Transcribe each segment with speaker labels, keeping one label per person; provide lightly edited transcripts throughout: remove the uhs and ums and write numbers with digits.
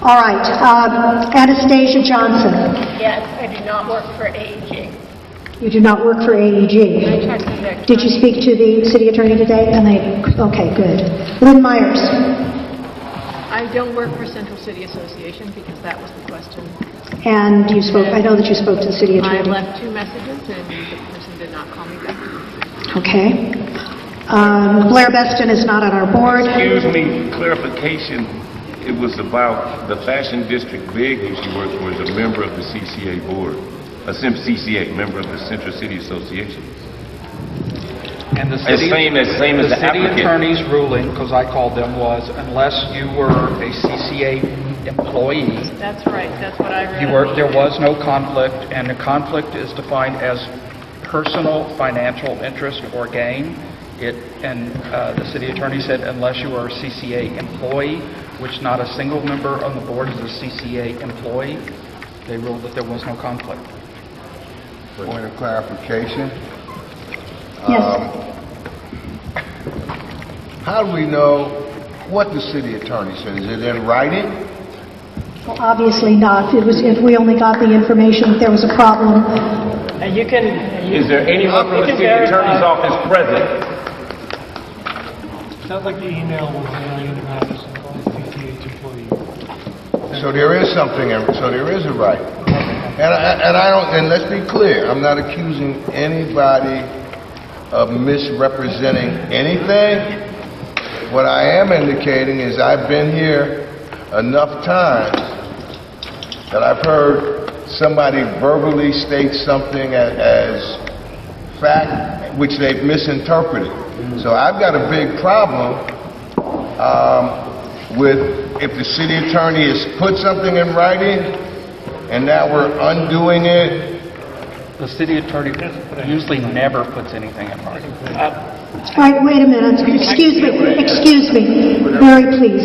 Speaker 1: All right. Anastasia Johnson.
Speaker 2: Yes, I do not work for AEG.
Speaker 1: You do not work for AEG. Did you speak to the city attorney today? Okay, good. Lynn Myers.
Speaker 3: I don't work for Central City Association because that was the question.
Speaker 1: And you spoke, I know that you spoke to the city attorney.
Speaker 3: I left 2 messages and the person did not call me back.
Speaker 1: Okay. Blair Beston is not on our board.
Speaker 4: Excuse me, clarification. It was about the Fashion District Big who she works for is a member of the CCA board. A CCA, member of the Central City Association.
Speaker 5: And the city,
Speaker 4: same as the
Speaker 5: city
Speaker 4: applicant.
Speaker 5: attorney's ruling, because I called them, was unless you were a CCA employee,
Speaker 3: That's right. That's what I read.
Speaker 5: there was no conflict, and the conflict is defined as personal financial interest or gain. The city attorney said unless you are a CCA employee, which not a single member on the board is a CCA employee, they ruled that there was no conflict.
Speaker 6: Point of clarification.
Speaker 1: Yes.
Speaker 6: How do we know what the city attorney said? Is it in writing?
Speaker 1: Well, obviously not. If we only got the information that there was a problem.
Speaker 4: Is there anyone from the city attorney's office present?
Speaker 7: Sounds like the email was anonymous and CCH employee.
Speaker 6: So there is something, so there is a right. And let's be clear, I'm not accusing anybody of misrepresenting anything. What I am indicating is I've been here enough times that I've heard somebody verbally state something as fact which they've misinterpreted. So I've got a big problem with if the city attorney has put something in writing and now we're undoing it.
Speaker 5: The city attorney usually never puts anything in writing.
Speaker 1: All right, wait a minute. Excuse me. Barry, please.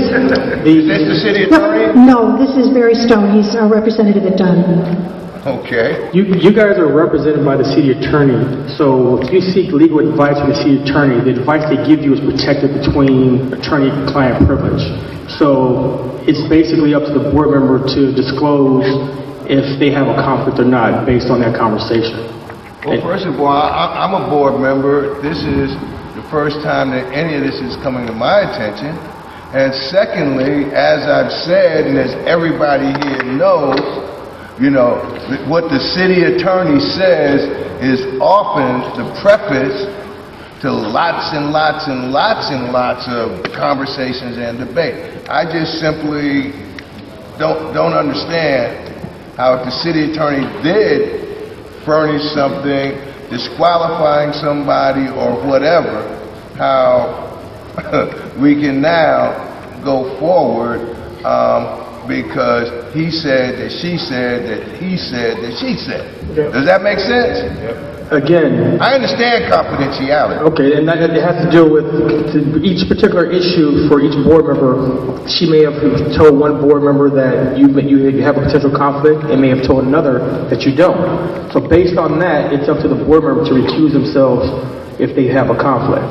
Speaker 6: Is this the city attorney?
Speaker 1: No, this is Barry Stone. He's our representative at Dunn.
Speaker 6: Okay.
Speaker 7: You guys are represented by the city attorney, so if you seek legal advice from the city attorney, the advice they give you is protected between attorney-client privilege. So it's basically up to the board member to disclose if they have a conflict or not based on that conversation.
Speaker 6: Well, first of all, I'm a board member. This is the first time that any of this is coming to my attention. And secondly, as I've said, and as everybody here knows, you know, what the city attorney says is often the preface to lots and lots and lots and lots of conversations and debate. I just simply don't understand how if the city attorney did furnish something disqualifying somebody or whatever, how we can now go forward because he said that she said that he said that she said. Does that make sense?
Speaker 7: Again,
Speaker 6: I understand confidentiality.
Speaker 7: okay, and that it has to do with each particular issue for each board member. She may have told one board member that you have a potential conflict, and may have told another that you don't. So based on that, it's up to the board member to recuse themselves if they have a conflict.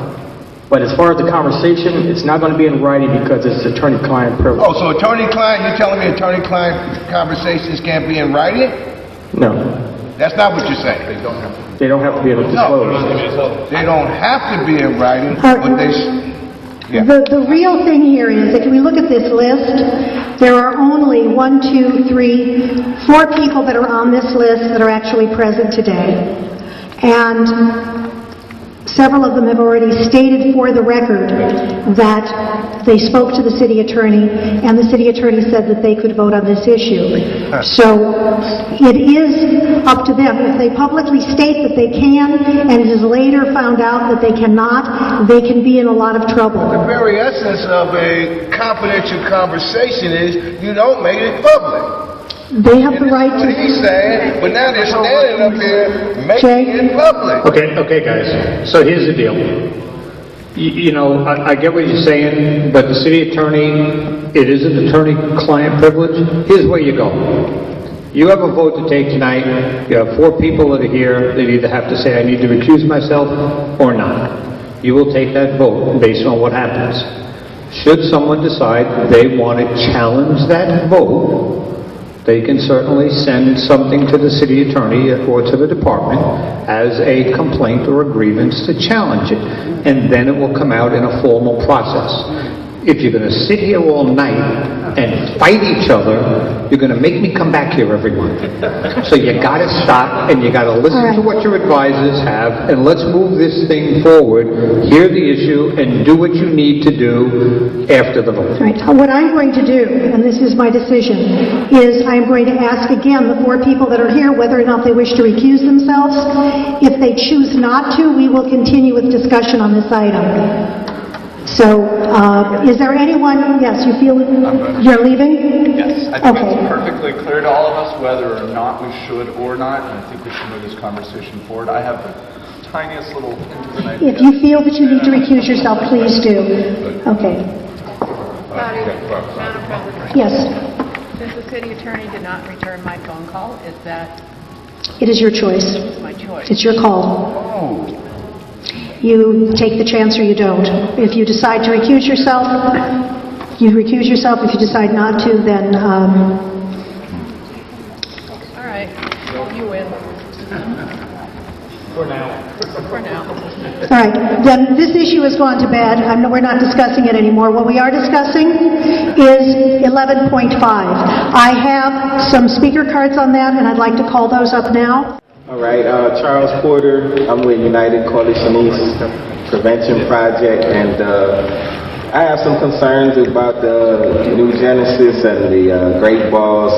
Speaker 7: But as far as the conversation, it's not going to be in writing because it's attorney-client privilege.
Speaker 6: Oh, so attorney-client, you're telling me attorney-client conversations can't be in writing?
Speaker 7: No.
Speaker 6: That's not what you're saying.
Speaker 7: They don't have to be able to disclose.
Speaker 6: No, they don't have to be in writing, but they yeah.
Speaker 1: The real thing here is, if we look at this list, there are only 1, 2, 3, 4 people that are on this list that are actually present today. And several of them have already stated for the record that they spoke to the city attorney, and the city attorney said that they could vote on this issue. So it is up to them. If they publicly state that they can, and it is later found out that they cannot, they can be in a lot of trouble.
Speaker 6: The very essence of a confidential conversation is you don't make it public.
Speaker 1: They have the right
Speaker 6: What
Speaker 1: to...
Speaker 6: he's saying, but now they're standing up here making it public.
Speaker 8: Okay, guys. So here's the deal. You know, I get what you're saying, but the city attorney, it is an attorney-client privilege. Here's where you go. You have a vote to take tonight. You have 4 people that are here that either have to say, I need to recuse myself or not. You will take that vote based on what happens. Should someone decide they want to challenge that vote, they can certainly send something to the city attorney or to the department as a complaint or a grievance to challenge it. And then it will come out in a formal process. If you're going to sit here all night and fight each other, you're going to make me come back here every month. So you got to stop and you got to listen to what your advisors have, and let's move this thing forward, hear the issue, and do what you need to do after the vote.
Speaker 1: All right. What I'm going to do, and this is my decision, is I'm going to ask again the 4 people that are here whether or not they wish to recuse themselves. If they choose not to, we will continue with discussion on this item. So, is there anyone, yes, you feel you're leaving?
Speaker 9: Yes, I think
Speaker 1: Okay.
Speaker 9: it's perfectly clear to all of us whether or not we should or not, and I think we should move this conversation forward. I have the tiniest little hint of an idea.
Speaker 1: If you feel that you need to recuse yourself, please do. Okay.
Speaker 3: Madam President,
Speaker 1: Yes,
Speaker 3: since the city attorney did not return my phone call, is that
Speaker 1: it is your choice.
Speaker 3: my choice?
Speaker 1: It's your call. You take the chance or you don't. If you decide to recuse yourself, you recuse yourself. If you decide not to, then...
Speaker 3: All right, you win. For now.
Speaker 1: All right, then this issue has gone to bed. We're not discussing it anymore. What we are discussing is 11.5. I have some speaker cards on that, and I'd like to call those up now.
Speaker 10: All right, Charles Porter. I'm with United Coalition East Prevention Project, and I have some concerns about the New Genesis and the Great Balls.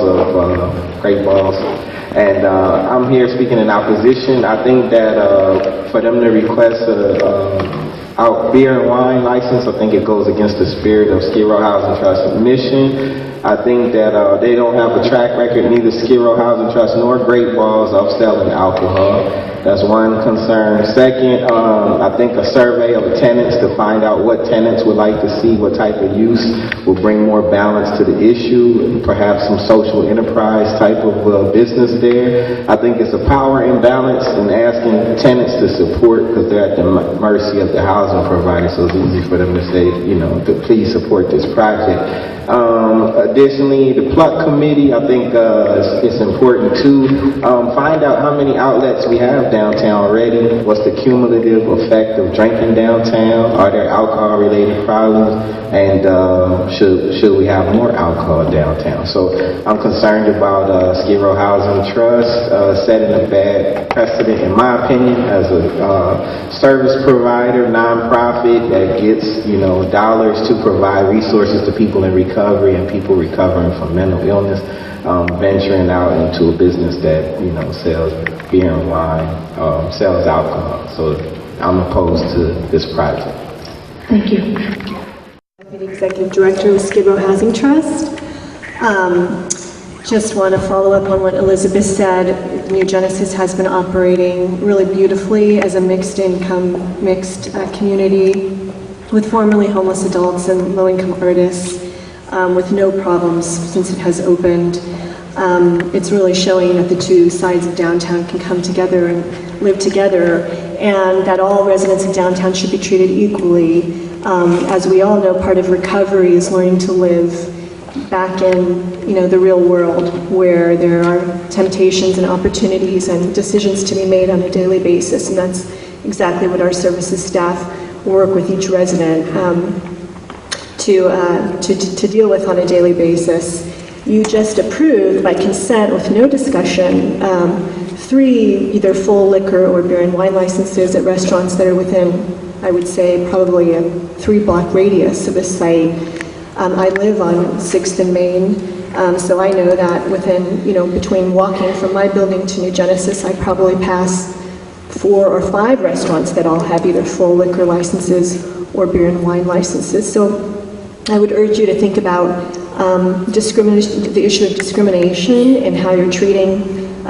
Speaker 10: And I'm here speaking in opposition. I think that for them to request a beer and wine license, I think it goes against the spirit of Skid Row Housing Trust mission. I think that they don't have a track record, neither Skid Row Housing Trust nor Great Balls, of selling alcohol. That's one concern. Second, I think a survey of tenants to find out what tenants would like to see, what type of use will bring more balance to the issue, perhaps some social enterprise type of business there. I think it's a power imbalance in asking tenants to support, because they're at the mercy of the housing provider, so it's easy for them to say, you know, to please support this project. Additionally, the Pluck Committee, I think it's important to find out how many outlets we have downtown already. What's the cumulative effect of drinking downtown? Are there alcohol-related problems? And should we have more alcohol downtown? So I'm concerned about Skid Row Housing Trust setting a bad precedent, in my opinion, as a service provider, nonprofit that gets, you know, dollars to provide resources to people in recovery and people recovering from mental illness, venturing out into a business that, you know, sells beer and wine, sells alcohol. So I'm opposed to this project.
Speaker 1: Thank you.
Speaker 11: Deputy Executive Director with Skid Row Housing Trust. Just want to follow up on what Elizabeth said. New Genesis has been operating really beautifully as a mixed community with formerly homeless adults and low-income artists with no problems since it has opened. It's really showing that the two sides of downtown can come together and live together, and that all residents of downtown should be treated equally. As we all know, part of recovery is learning to live back in, you know, the real world, where there are temptations and opportunities and decisions to be made on a daily basis, and that's exactly what our services staff work with each resident to deal with on a daily basis. You just approved by consent with no discussion 3 either full liquor or beer and wine licenses at restaurants that are within, I would say, probably a 3-block radius of this site. I live on 6th and Main, so I know that within, you know, between walking from my building to New Genesis, I probably pass 4 or 5 restaurants that all have either full liquor licenses or beer and wine licenses. So I would urge you to think about discrimination, the issue of discrimination, and how you're treating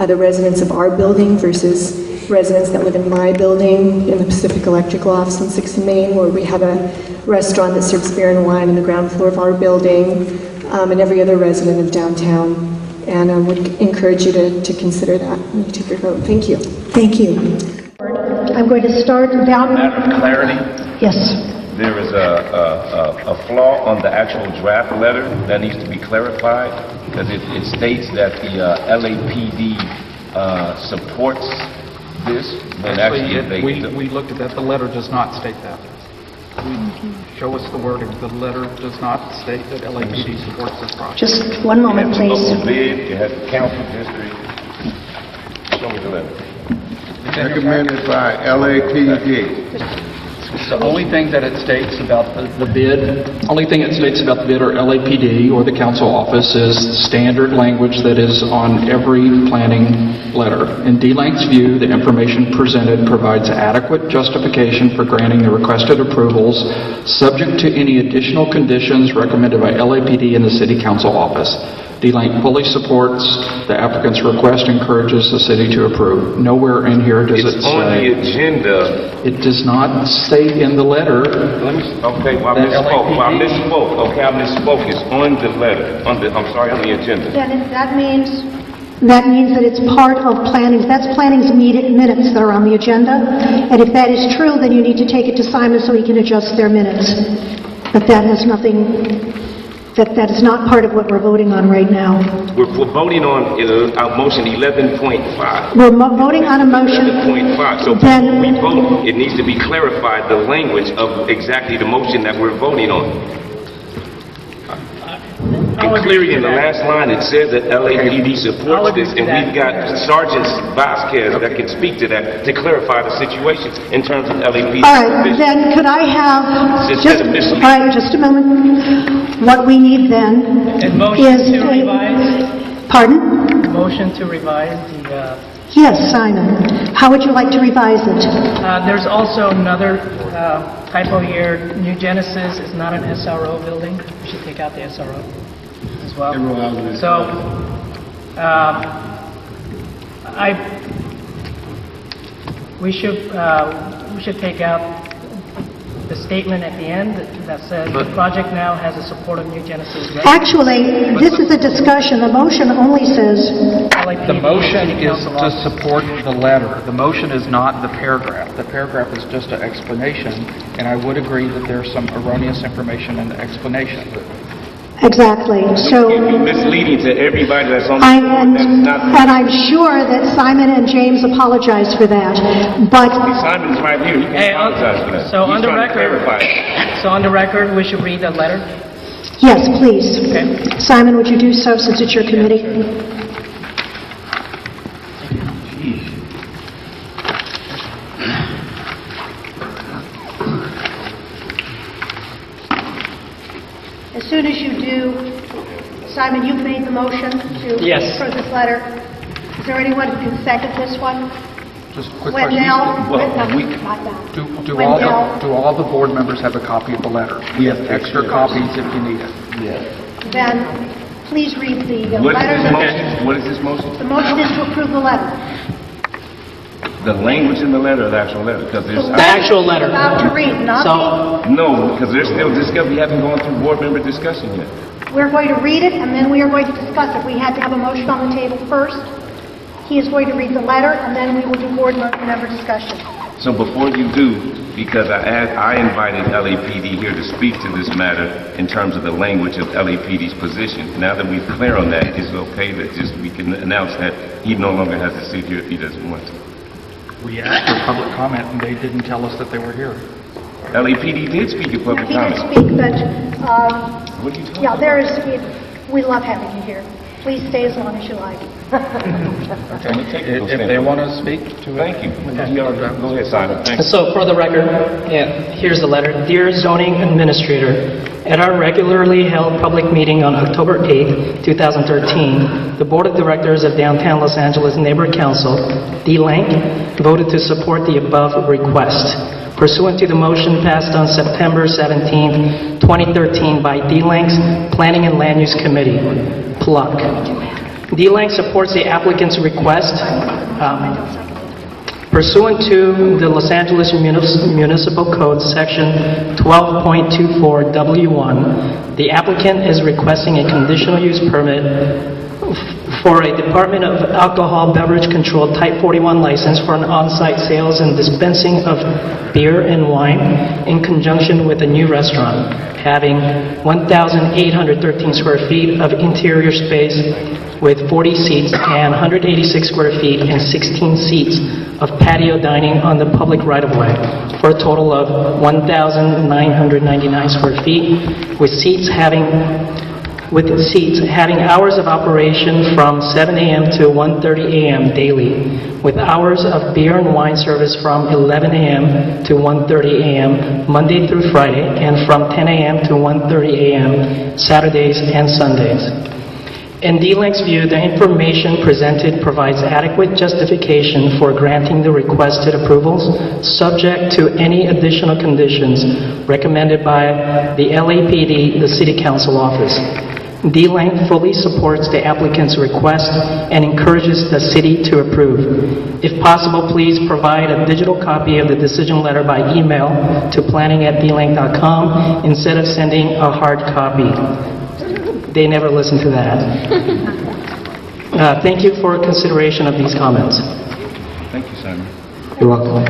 Speaker 11: the residents of our building versus residents that live in my building in the Pacific Electrical office on 6th and Main, where we have a restaurant that serves beer and wine on the ground floor of our building, and every other resident of downtown. And I would encourage you to consider that when you take your vote. Thank you.
Speaker 1: Thank you. I'm going to start down.
Speaker 4: Matter of clarity.
Speaker 1: Yes.
Speaker 4: there is a flaw on the actual draft letter that needs to be clarified, because it states that the LAPD supports this, when actually
Speaker 5: we looked at that. The letter does not state that. Show us the wording. The letter does not state that LAPD supports this project.
Speaker 1: Just one moment,
Speaker 4: You have the
Speaker 1: please.
Speaker 4: local bid, you have the council district. Show me the letter.
Speaker 6: Recommended by LAPD.
Speaker 5: The only thing that it states about the bid, only thing it states about the bid or LAPD or the council office is standard language that is on every planning letter. In DLANC's view, the information presented provides adequate justification for granting the requested approvals, subject to any additional conditions recommended by LAPD and the city council office. DLANC fully supports the applicant's request, encourages the city to approve. Nowhere in here does it
Speaker 4: It's on the
Speaker 5: say.
Speaker 4: agenda.
Speaker 5: It does not state in the letter.
Speaker 4: Okay, well, I misspoke. Okay, I misspoke. It's on the letter, on the agenda.
Speaker 1: Then that means that it's part of planning. That's planning's minutes that are on the agenda. And if that is true, then you need to take it to Simon so he can adjust their minutes. But that has nothing. That is not part of what we're voting on right now.
Speaker 4: We're voting on our motion 11.5.
Speaker 1: We're voting on a motion.
Speaker 4: 11.5. So before we vote, it needs to be clarified the language of exactly the motion that we're voting on. And clearly in the last line, it says that LAPD supports this, and we've got Sergeant Vasquez that can speak to that to clarify the situation in terms of LAPD.
Speaker 1: All right, then could I have all right, just a moment. What we need then is
Speaker 12: to revise.
Speaker 1: Pardon?
Speaker 12: Motion to revise the.
Speaker 1: Yes, Simon. How would you like to revise it?
Speaker 12: There's also another typo here. New Genesis is not an SRO building. We should take out the SRO as well. So, we should take out the statement at the end that says the project now has the support of New Genesis.
Speaker 1: Actually, this is a discussion. The motion only says...
Speaker 5: The motion is to support the letter. The motion is not the paragraph. The paragraph is just an explanation, and I would agree that there's some erroneous information in the explanation.
Speaker 1: Exactly. So...
Speaker 4: It can be misleading to everybody that's on the board.
Speaker 1: And I'm sure that Simon and James apologize for that, but...
Speaker 4: Simon's right here. He can apologize for that.
Speaker 12: So
Speaker 4: He's
Speaker 12: on the
Speaker 4: trying to
Speaker 12: record,
Speaker 4: clarify.
Speaker 12: so on the record, we should read the letter.
Speaker 1: Yes, please.
Speaker 12: Okay.
Speaker 1: Simon, would you do so since it's your committee? As soon as you do, Simon, you've made the motion to approve this letter. Is there anyone who can second this one?
Speaker 5: Just a quick question. Do all the board members have a copy of the letter? We have extra copies if you need it.
Speaker 1: Then, please read the
Speaker 4: What is
Speaker 1: letter.
Speaker 4: this motion? What is this motion?
Speaker 1: The motion is to approve the letter.
Speaker 4: The language in the letter or the actual letter? Because there's...
Speaker 12: The actual letter.
Speaker 1: About to read, not the...
Speaker 4: No, because there's still discussion. We haven't gone through board member discussion yet.
Speaker 1: We're going to read it, and then we are going to discuss it. We had to have a motion on the table first. He is going to read the letter, and then we will do board member discussion.
Speaker 4: So before you do, because I invited LAPD here to speak to this matter in terms of the language of LAPD's position. Now that we're clear on that, is it okay that we can announce that he no longer has to sit here if he doesn't want to?
Speaker 5: We asked for public comment, and they didn't tell us that they were here.
Speaker 4: LAPD did speak in public
Speaker 1: He
Speaker 4: comment.
Speaker 1: did speak, but,
Speaker 4: What are you talking
Speaker 1: yeah,
Speaker 4: about?
Speaker 1: we love having you here. Please stay as long as you like.
Speaker 5: If they want to speak to it.
Speaker 4: Thank you. Go ahead, Simon. Thank you.
Speaker 12: So for the record, here's the letter. Dear Zoning Administrator, at our regularly held public meeting on October 8, 2013, the Board of Directors of Downtown Los Angeles Neighborhood Council, DLANC, voted to support the above request. Pursuant to the motion passed on September 17, 2013 by DLANC's Planning and Land Use Committee, PLUC. DLANC supports the applicant's request. Pursuant to the Los Angeles Municipal Code Section 12.24 W1, the applicant is requesting a conditional use permit for a Department of Alcohol Beverage Control Type 41 license for an on-site sales and dispensing of beer and wine in conjunction with a new restaurant having 1,813 square feet of interior space with 40 seats and 186 square feet and 16 seats of patio dining on the public right-of-way for a total of 1,999 square feet with seats having hours of operation from 7 a.m. to 1:30 a.m. daily, with hours of beer and wine service from 11 a.m. to 1:30 a.m. Monday through Friday, and from 10 a.m. to 1:30 a.m. Saturdays and Sundays. In DLANC's view, the information presented provides adequate justification for granting the requested approvals, subject to any additional conditions recommended by the LAPD, the City Council Office. DLANC fully supports the applicant's request and encourages the city to approve. If possible, please provide a digital copy of the decision letter by email to planning@dlanc.com instead of sending a hard copy. They never listen to that. Thank you for consideration of these comments.
Speaker 4: Thank you, Simon.
Speaker 7: You're welcome.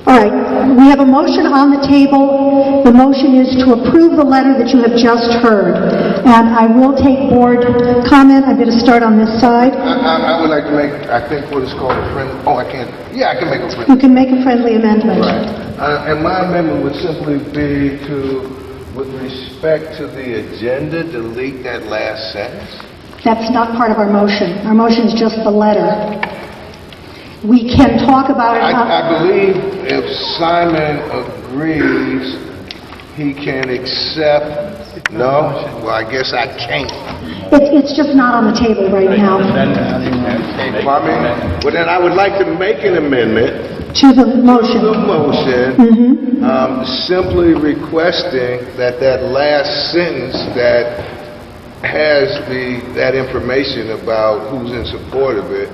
Speaker 1: All right, we have a motion on the table. The motion is to approve the letter that you have just heard. And I will take board comment. I'm going to start on this side.
Speaker 6: I would like to make, I think what is called a friend, I can't, I can make a friend.
Speaker 1: You can make a friendly amendment.
Speaker 6: Right. And my amendment would simply be to, with respect to the agenda, delete that last sentence.
Speaker 1: That's not part of our motion. Our motion is just the letter. We can talk about it.
Speaker 6: I believe if Simon agrees, he can accept. No? Well, I guess I can't.
Speaker 1: It's just not on the table right now.
Speaker 6: Pardon me? Well, then I would like to make an amendment
Speaker 1: To the motion.
Speaker 6: to the motion, simply requesting that that last sentence that has that information about who's in support of it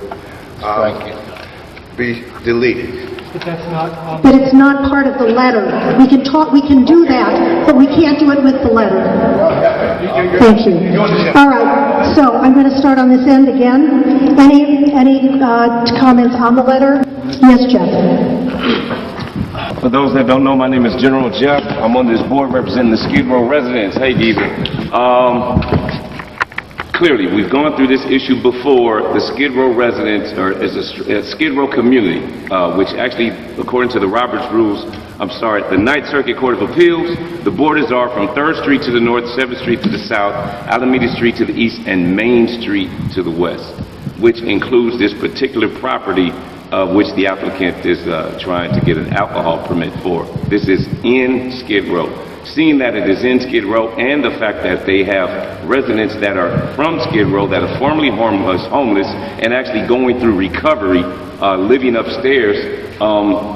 Speaker 6: be deleted.
Speaker 1: But it's not part of the letter. We can do that, but we can't do it with the letter. Thank you. All right, so I'm going to start on this end again. Any comments on the letter? Yes, Jeff.
Speaker 4: For those that don't know, my name is General Jeff. I'm on this board representing the Skid Row residents. Hey, Geezer. Clearly, we've gone through this issue before. The Skid Row residents, or is a Skid Row community, which actually, according to the Roberts rules, the Ninth Circuit Court of Appeals, the borders are from 3rd Street to the north, 7th Street to the south, Alameda Street to the east, and Main Street to the west, which includes this particular property which the applicant is trying to get an alcohol permit for. This is in Skid Row. Seeing that it is in Skid Row and the fact that they have residents that are from Skid Row that are formerly homeless and actually going through recovery, living upstairs,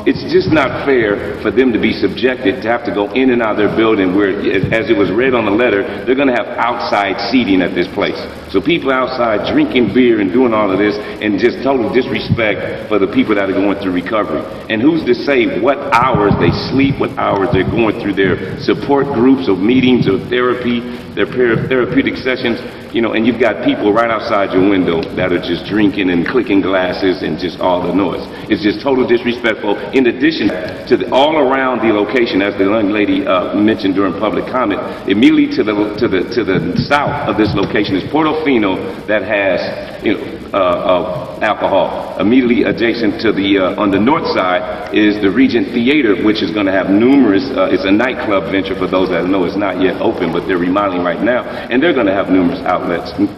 Speaker 4: it's just not fair for them to be subjected to have to go in and out of their building where, as it was read on the letter, they're going to have outside seating at this place. So people outside drinking beer and doing all of this, and just total disrespect for the people that are going through recovery. And who's to say what hours they sleep, what hours they're going through their support groups or meetings or therapy, their therapeutic sessions, and you've got people right outside your window that are just drinking and clicking glasses and just all the noise. It's just total disrespectful. In addition to all around the location, as the young lady mentioned during public comment, immediately to the south of this location is Portofino that has alcohol. Immediately adjacent to on the north side is the Regent Theater, which is going to have numerous, it's a nightclub venture for those that know. It's not yet open, but they're remodeling right now, and they're going to have numerous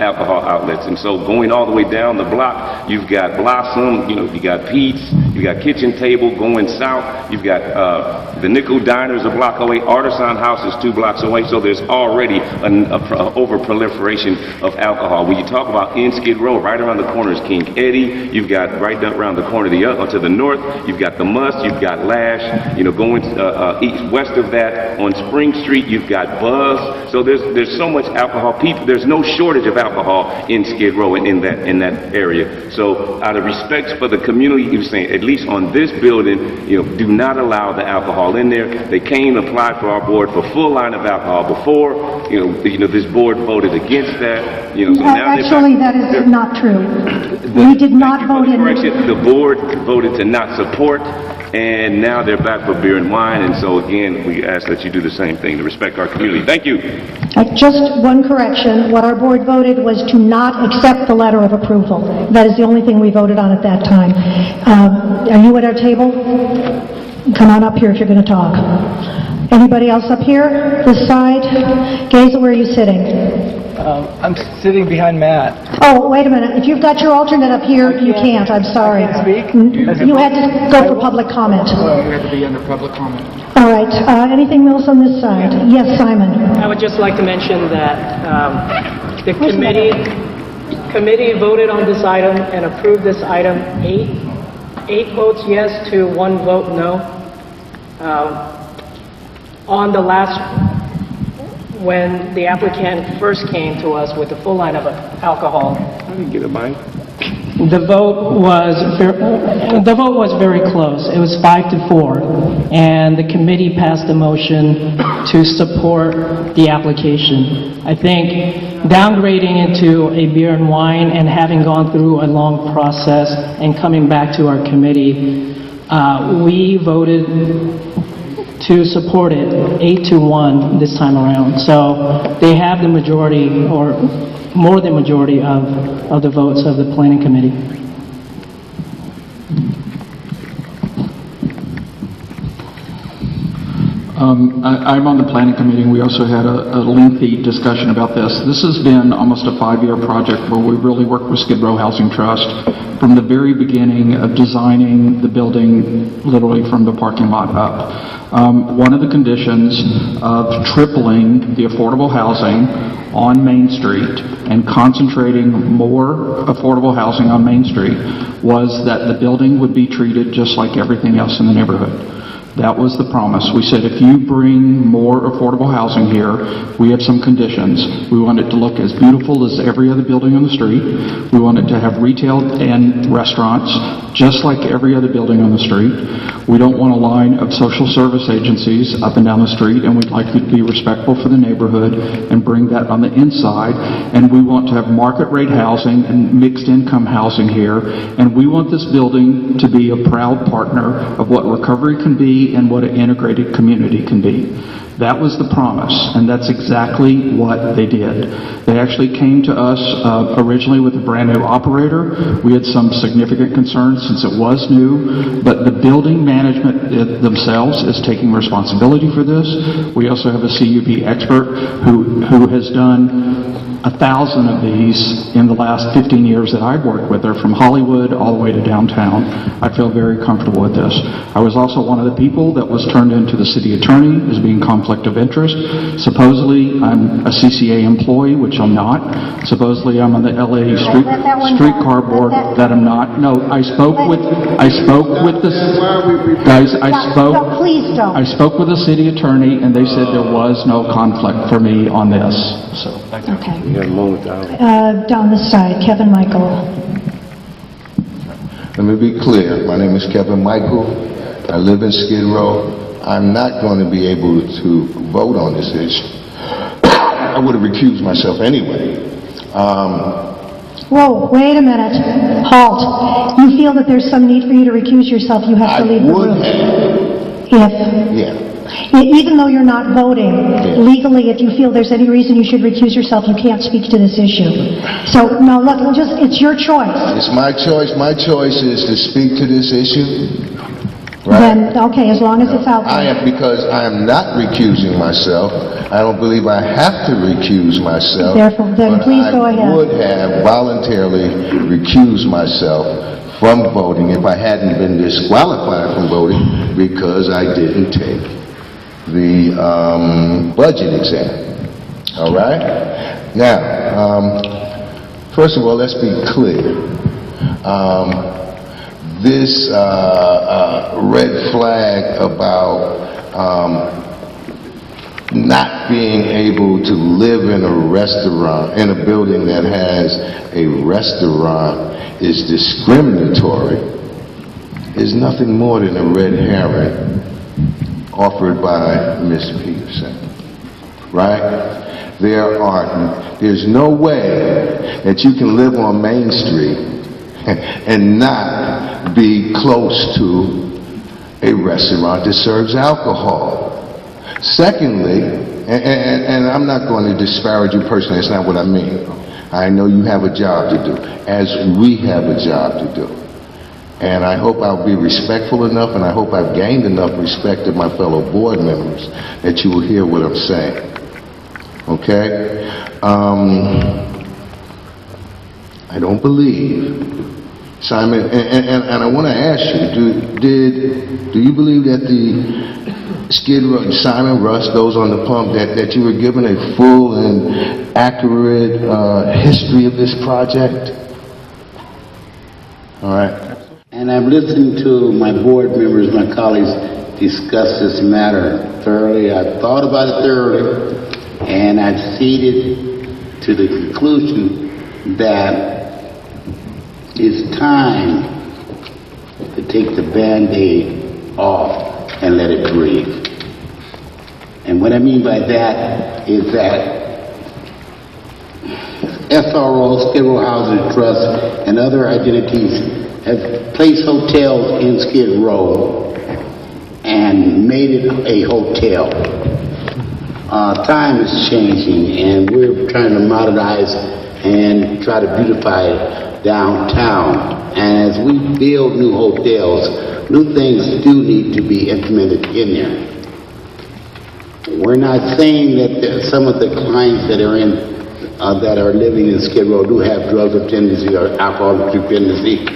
Speaker 4: alcohol outlets. And so going all the way down the block, you've got Blossom, you got Pete's, you got Kitchen Table. Going south, you've got the Nickel Diners a block away, Artisan House is 2 blocks away, so there's already an over-proliferation of alcohol. When you talk about in Skid Row, right around the corner is King Eddie, you've got right around the corner to the north, you've got the Must, you've got Lash, going east west of that on Spring Street, you've got Buzz. So there's so much alcohol. There's no shortage of alcohol in Skid Row and in that area. So out of respect for the community, he was saying, at least on this building, do not allow the alcohol in there. They came, applied for our board for full line of alcohol before. This board voted against that. you know, so now
Speaker 1: Actually, that is not true. We did not vote in.
Speaker 4: Correction, the board voted to not support, and now they're back for beer and wine, and so again, we ask that you do the same thing to respect our community. Thank you.
Speaker 1: Just one correction. What our board voted was to not accept the letter of approval. That is the only thing we voted on at that time. Are you at our table? Come on up here if you're going to talk. Anybody else up here? This side? Gazel, where are you sitting?
Speaker 13: I'm sitting behind Matt.
Speaker 1: Oh, wait a minute. If you've got your alternate up here, you can't. I'm sorry.
Speaker 13: I can't speak?
Speaker 1: You had to go for public comment.
Speaker 7: We have to be under public comment.
Speaker 1: All right. Anything else on this side? Yes, Simon.
Speaker 12: I would just like to mention that the committee voted on this item and approved this item 8 votes yes to 1 vote no. On the last, when the applicant first came to us with the full line of alcohol,
Speaker 4: I didn't get a mic.
Speaker 12: the vote was very close. It was 5-4, and the committee passed a motion to support the application. I think downgrading it to a beer and wine and having gone through a long process and coming back to our committee, we voted to support it 8-1 this time around. So they have the majority, or more than majority of the votes of the planning committee.
Speaker 5: I'm on the planning committee, and we also had a lengthy discussion about this. This has been almost a 5-year project where we really worked with Skid Row Housing Trust from the very beginning of designing the building, literally from the parking lot up. One of the conditions of tripling the affordable housing on Main Street and concentrating more affordable housing on Main Street was that the building would be treated just like everything else in the neighborhood. That was the promise. We said, if you bring more affordable housing here, we have some conditions. We want it to look as beautiful as every other building on the street. We want it to have retail and restaurants, just like every other building on the street. We don't want a line of social service agencies up and down the street, and we'd like you to be respectful for the neighborhood and bring that on the inside. And we want to have market rate housing and mixed income housing here. And we want this building to be a proud partner of what recovery can be and what an integrated community can be. That was the promise, and that's exactly what they did. They actually came to us originally with a brand new operator. We had some significant concerns since it was new, but the building management themselves is taking responsibility for this. We also have a CUP expert who has done 1,000 of these in the last 15 years that I've worked with her, from Hollywood all the way to downtown. I feel very comfortable with this. I was also one of the people that was turned into the city attorney as being conflict of interest. Supposedly, I'm a CCA employee, which I'm not. Supposedly, I'm on the LA streetcar board, that I'm not. No, I spoke with the guys. I spoke with the city attorney, and they said there was no conflict for me on this. So, thank you.
Speaker 1: Okay.
Speaker 4: We got a moment out.
Speaker 1: Down this side, Kevin Michael.
Speaker 6: Let me be clear. My name is Kevin Michael. I live in Skid Row. I'm not going to be able to vote on this issue. I would have recused myself anyway.
Speaker 1: Whoa, wait a minute. Halt. You feel that there's some need for you to recuse yourself, you have to leave the room. Even though you're not voting, legally, if you feel there's any reason you should recuse yourself, you can't speak to this issue. So, no, look, it's your choice.
Speaker 6: It's my choice. My choice is to speak to this issue. Right?
Speaker 1: Then, okay, as long as it's out there.
Speaker 6: Because I am not recusing myself. I don't believe I have to recuse myself.
Speaker 1: Therefore, then please go ahead.
Speaker 6: I would have voluntarily recused myself from voting if I hadn't been disqualified from voting because I didn't take the budget exam. All right? Now, first of all, let's be clear. This red flag about not being able to live in a restaurant, in a building that has a restaurant, is discriminatory, is nothing more than a red herring offered by Ms. Peterson, right? There's no way that you can live on Main Street and not be close to a restaurant that serves alcohol. Secondly, and I'm not going to disparage you personally, that's not what I mean. I know you have a job to do, as we have a job to do. And I hope I'll be respectful enough, and I hope I've gained enough respect of my fellow board members that you will hear what I'm saying. Okay? I don't believe, Simon, and I want to ask you, do you believe that the Skid Row, Simon Russ, those on the pump, that you were given a full and accurate history of this project? All right.
Speaker 14: And I've listened to my board members, my colleagues, discuss this matter thoroughly. I've thought about it thoroughly, and I've acceded to the conclusion that it's time to take the Band-Aid off and let it breathe. And what I mean by that is that SRO, Skid Row Housing Trust, and other identities have placed hotels in Skid Row and made it a hotel. Time is changing, and we're trying to modernize and try to beautify downtown. And as we build new hotels, new things do need to be implemented in there. We're not saying that some of the clients that are in that are living in Skid Row do have drug dependency or alcohol dependency.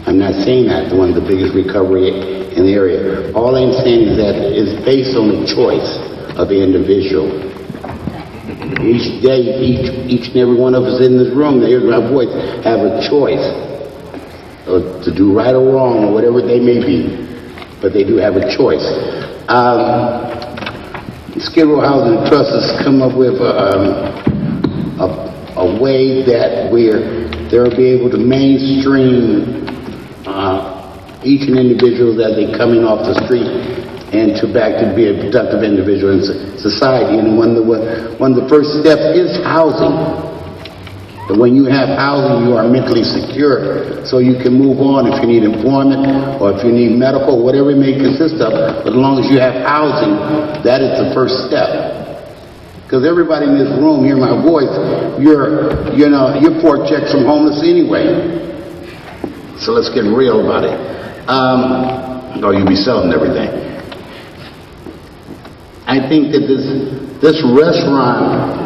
Speaker 14: I'm not saying that. One of the biggest recovery in the area. All I'm saying is that it's based on the choice of the individual. Each day, each and every one of us in this room, they hear my voice, have a choice to do right or wrong or whatever they may be, but they do have a choice. Skid Row Housing Trust has come up with a way that they'll be able to mainstream each and individual as they coming off the street and back to be a productive individual in society. And one of the first steps is housing. And when you have housing, you are mentally secure, so you can move on if you need employment or if you need medical, whatever it may consist of. But as long as you have housing, that is the first step. Because everybody in this room hear my voice, you're 4 checks from homeless anyway. So let's get real about it. Or you'll be selling everything. I think that this restaurant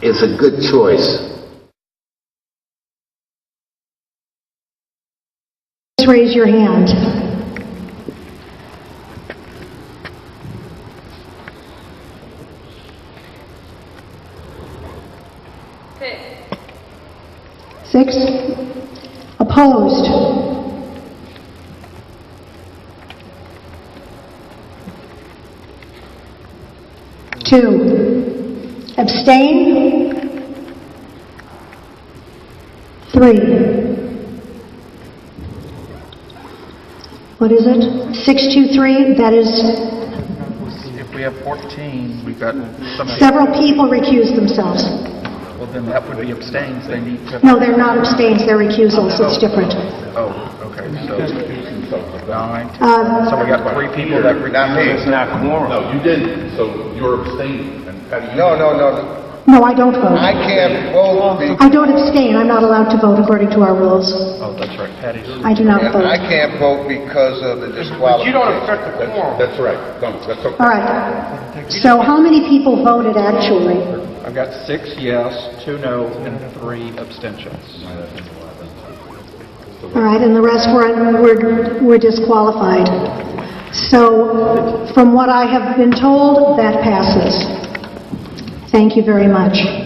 Speaker 14: is a good choice.
Speaker 1: Please raise your hand. Six. Opposed? 2. Abstain? 3. What is it? 623, that is...
Speaker 5: If we have 14, we've got somebody...
Speaker 1: Several people recused themselves.
Speaker 5: Well, then that would be abstains. They need to...
Speaker 1: No, they're not abstains, they're recusals. It's different.
Speaker 5: Oh, okay. So 9. So we got 3 people that recused.
Speaker 4: It's not quorum.
Speaker 9: No, you didn't, so you're abstaining. And
Speaker 6: No.
Speaker 1: No, I don't vote.
Speaker 6: I can't vote.
Speaker 1: I don't abstain. I'm not allowed to vote according to our rules.
Speaker 5: Oh, that's right, Patty.
Speaker 1: I do not vote.
Speaker 6: I can't vote because of the disqualification.
Speaker 9: But you don't affect the quorum. That's right. That's okay.
Speaker 1: All right. So how many people voted actually?
Speaker 5: I've got 6 yes, 2 no, and 3 abstentions.
Speaker 1: All right, and the rest were disqualified. So from what I have been told, that passes. Thank you very much.